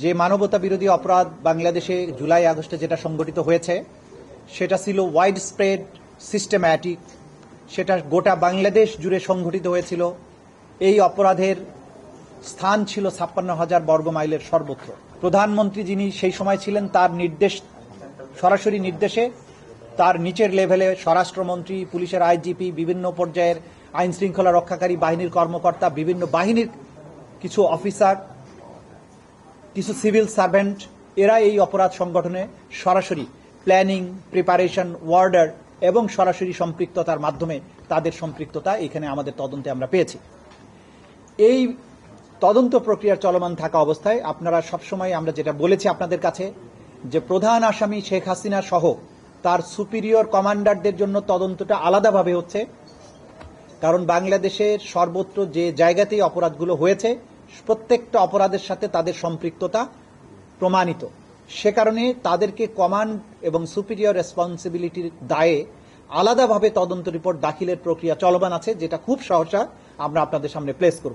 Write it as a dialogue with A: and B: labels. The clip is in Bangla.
A: যে মানবতা বিরোধী অপরাধ বাংলাদেশে জুলাই আগস্টে যেটা সংঘটিত হয়েছে সেটা ছিল ওয়াইড স্প্রেড সিস্টেম্যাটিক, সেটা গোটা বাংলাদেশ জুড়ে সংঘটিত হয়েছিল। এই অপরাধের স্থান ছিল 56,000 বর্গ মাইলের সর্বত্র। প্রধানমন্ত্রী যিনি সেই সময় ছিলেন তার সরাসরি নির্দেশে তার নিচের লেভেলে স্বরাষ্ট্রমন্ত্রী, পুলিশের আইজিপি, বিভিন্ন পর্যায়ের আইন শৃঙ্খলা রক্ষাকারী বাহিনীর কর্মকর্তা, বিভিন্ন বাহিনীর কিছু অফিসার, কিছু সিভিল সার্ভেন্ট, এরা এই অপরাধ সংগঠনে সরাসরি প্ল্যানিং, প্রিপারেশন, ওয়ার্ডার এবং সরাসরি সম্পৃক্ততার মাধ্যমে তাদের সম্পৃক্ততা এখানে আমাদের তদন্তে আমরা পেয়েছি। এই তদন্ত প্রক্রিয়া চলমান থাকা অবস্থায় আপনারা সবসময় আমরা যেটা বলেছি আপনাদের কাছে যে প্রধান আসামি শেখ হাসিনা সহ তার সুপিরিয়র কমান্ডারদের জন্য তদন্তটা আলাদাভাবে হচ্ছে, কারণ বাংলাদেশের সর্বত্র যে জায়গাতেই অপরাধগুলো হয়েছে প্রত্যেকটা অপরাধের সাথে তাদের সম্পৃক্ততা প্রমাণিত। সে কারণে তাদেরকে কমান্ড এবং সুপিরিয়র রেসপন্সিবিলিটির দায়ে আলাদাভাবে তদন্ত রিপোর্ট দাখিলের প্রক্রিয়া চলমান আছে, যেটা খুব সহসা আমরা আপনাদের সামনে প্লেস করব।